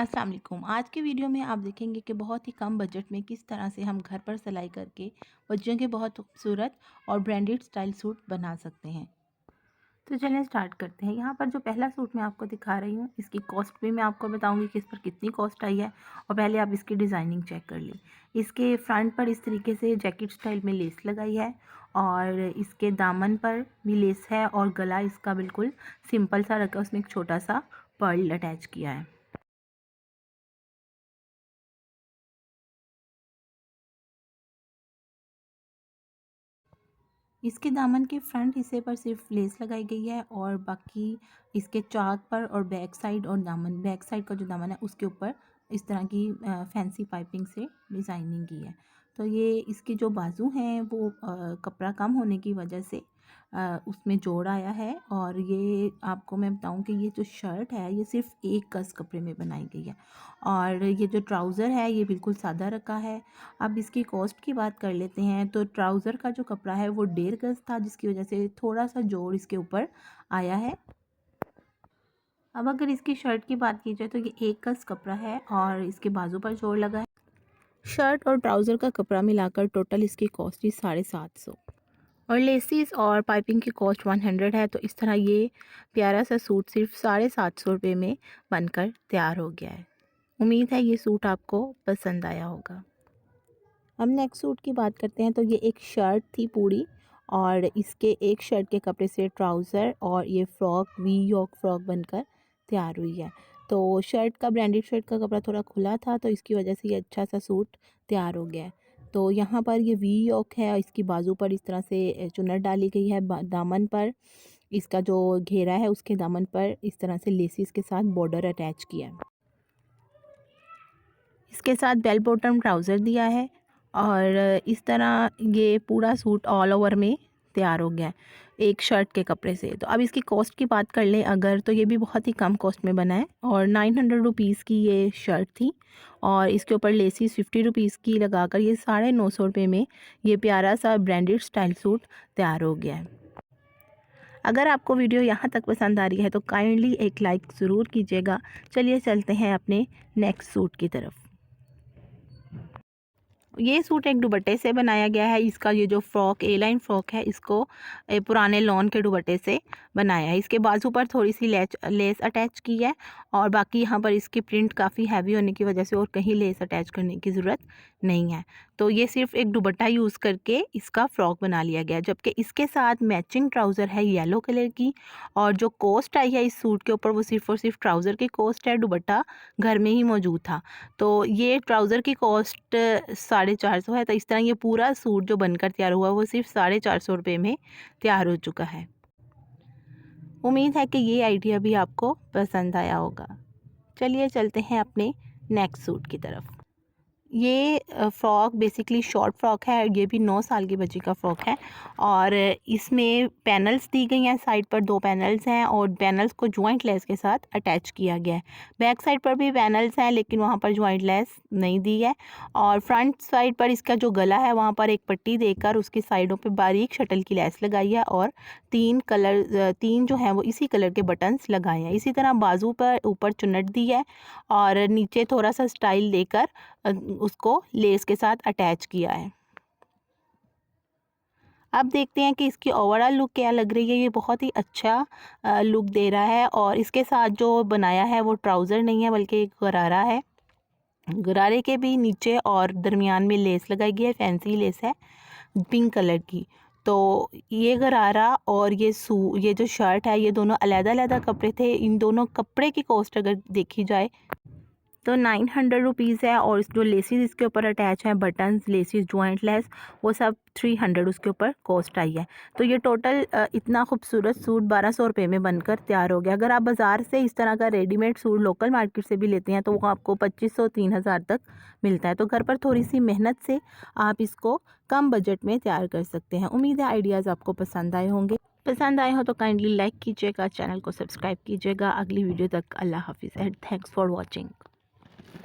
अस्सलाम वालेकुम। आज के वीडियो में आप देखेंगे कि बहुत ही कम बजट में किस तरह से हम घर पर सिलाई करके बच्चों के बहुत खूबसूरत और ब्रांडेड स्टाइल सूट बना सकते हैं। तो चलिए स्टार्ट करते हैं। यहाँ पर जो पहला सूट मैं आपको दिखा रही हूँ, इसकी कॉस्ट भी मैं आपको बताऊँगी कि इस पर कितनी कॉस्ट आई है, और पहले आप इसकी डिज़ाइनिंग चेक कर लें। इसके फ्रंट पर इस तरीके से जैकेट स्टाइल में लेस लगाई है, और इसके दामन पर भी लेस है, और गला इसका बिल्कुल सिंपल सा रखा, उसमें एक छोटा सा पर्ल अटैच किया है। इसके दामन के फ्रंट हिस्से पर सिर्फ लेस लगाई गई है, और बाकी इसके चाक पर और बैक साइड और दामन, बैक साइड का जो दामन है उसके ऊपर इस तरह की फैंसी पाइपिंग से डिज़ाइनिंग की है। तो ये इसके जो बाजू हैं वो कपड़ा कम होने की वजह से उसमें जोड़ आया है। और ये आपको मैं बताऊं कि ये जो शर्ट है ये सिर्फ एक गज़ कपड़े में बनाई गई है, और ये जो ट्राउज़र है ये बिल्कुल सादा रखा है। अब इसकी कॉस्ट की बात कर लेते हैं। तो ट्राउज़र का जो कपड़ा है वो 1.5 गज़ था, जिसकी वजह से थोड़ा सा जोड़ इसके ऊपर आया है। अब अगर इसकी शर्ट की बात की जाए तो ये 1 गज़ कपड़ा है और इसके बाजू पर जोड़ लगा है। शर्ट और ट्राउज़र का कपड़ा मिलाकर टोटल इसकी कॉस्ट ही 750, और लेसिस और पाइपिंग की कॉस्ट 100 है। तो इस तरह ये प्यारा सा सूट सिर्फ 750 रुपये में बनकर तैयार हो गया है। उम्मीद है ये सूट आपको पसंद आया होगा। अब नेक्स्ट सूट की बात करते हैं। तो ये एक शर्ट थी पूरी, और इसके एक शर्ट के कपड़े से ट्राउज़र और ये फ़्रॉक वी यॉक फ़्रॉक बनकर तैयार हुई है। तो शर्ट का, ब्रांडेड शर्ट का कपड़ा थोड़ा खुला था, तो इसकी वजह से ये अच्छा सा सूट तैयार हो गया है। तो यहाँ पर ये वी यॉक है, और इसकी बाजू पर इस तरह से चुन्नट डाली गई है। दामन पर इसका जो घेरा है उसके दामन पर इस तरह से लेसिस के साथ बॉर्डर अटैच किया है। इसके साथ बेल बॉटम ट्राउज़र दिया है, और इस तरह ये पूरा सूट ऑल ओवर में तैयार हो गया है एक शर्ट के कपड़े से। तो अब इसकी कॉस्ट की बात कर लें अगर, तो ये भी बहुत ही कम कॉस्ट में बना है, और 900 रुपीज़ की ये शर्ट थी, और इसके ऊपर लेसिस 50 रुपीज़ की लगाकर ये 950 रुपये में ये प्यारा सा ब्रांडेड स्टाइल सूट तैयार हो गया है। अगर आपको वीडियो यहाँ तक पसंद आ रही है तो काइंडली एक लाइक ज़रूर कीजिएगा। चलिए चलते हैं अपने नेक्स्ट सूट की तरफ। ये सूट एक दुपट्टे से बनाया गया है। इसका ये जो फ्रॉक, ए लाइन फ्रॉक है, इसको पुराने लॉन के दुपट्टे से बनाया है। इसके बाजू पर थोड़ी सी लेस अटैच की है, और बाकी यहाँ पर इसकी प्रिंट काफ़ी हैवी होने की वजह से और कहीं लेस अटैच करने की ज़रूरत नहीं है। तो ये सिर्फ एक दुपट्टा यूज़ करके इसका फ़्रॉक बना लिया गया, जबकि इसके साथ मैचिंग ट्राउज़र है येलो कलर की। और जो कॉस्ट आई है इस सूट के ऊपर वो सिर्फ और सिर्फ ट्राउज़र की कॉस्ट है, दुपट्टा घर में ही मौजूद था। तो ये ट्राउज़र की कॉस्ट 450 है। तो इस तरह ये पूरा सूट जो बनकर तैयार हुआ वो सिर्फ 450 रुपये में तैयार हो चुका है। उम्मीद है कि ये आइडिया भी आपको पसंद आया होगा। चलिए चलते हैं अपने नेक्स्ट सूट की तरफ। ये फ़्रॉक बेसिकली शॉर्ट फ्रॉक है, ये भी 9 साल की बच्ची का फ़्रॉक है, और इसमें पैनल्स दी गई हैं। साइड पर 2 पैनल्स हैं, और पैनल्स को जॉइंट लेस के साथ अटैच किया गया है। बैक साइड पर भी पैनल्स हैं, लेकिन वहाँ पर जॉइंट लेस नहीं दी है। और फ्रंट साइड पर इसका जो गला है वहाँ पर एक पट्टी देकर उसकी साइडों पे बारीक शटल की लेस लगाई है, और 3 जो हैं वो इसी कलर के बटन्स लगाए हैं। इसी तरह बाजू पर ऊपर चुन्नट दी है, और नीचे थोड़ा सा स्टाइल देकर उसको लेस के साथ अटैच किया है। अब देखते हैं कि इसकी ओवरऑल लुक क्या लग रही है। ये बहुत ही अच्छा लुक दे रहा है, और इसके साथ जो बनाया है वो ट्राउज़र नहीं है बल्कि एक गरारा है। गरारे के भी नीचे और दरमियान में लेस लगाई गई है, फैंसी लेस है पिंक कलर की। तो ये गरारा और ये जो शर्ट है ये दोनों अलग-अलग कपड़े थे। इन दोनों कपड़े की कॉस्ट अगर देखी जाए तो 900 रुपीज़ है, और जो लेसिस इसके ऊपर अटैच हैं, बटन्स, लेसिस, जॉइंट लेस, वो सब 300 उसके ऊपर कॉस्ट आई है। तो ये टोटल इतना खूबसूरत सूट 1200 रुपये में बनकर तैयार हो गया। अगर आप बाज़ार से इस तरह का रेडीमेड सूट लोकल मार्केट से भी लेते हैं तो वो आपको 2500-3000 तक मिलता है। तो घर पर थोड़ी सी मेहनत से आप इसको कम बजट में तैयार कर सकते हैं। उम्मीद है आइडियाज़ आपको पसंद आए होंगे। पसंद आए हो तो काइंडली लाइक कीजिएगा, चैनल को सब्सक्राइब कीजिएगा। अगली वीडियो तक अल्लाह हाफिज़ एंड थैंक्स फॉर वॉचिंग।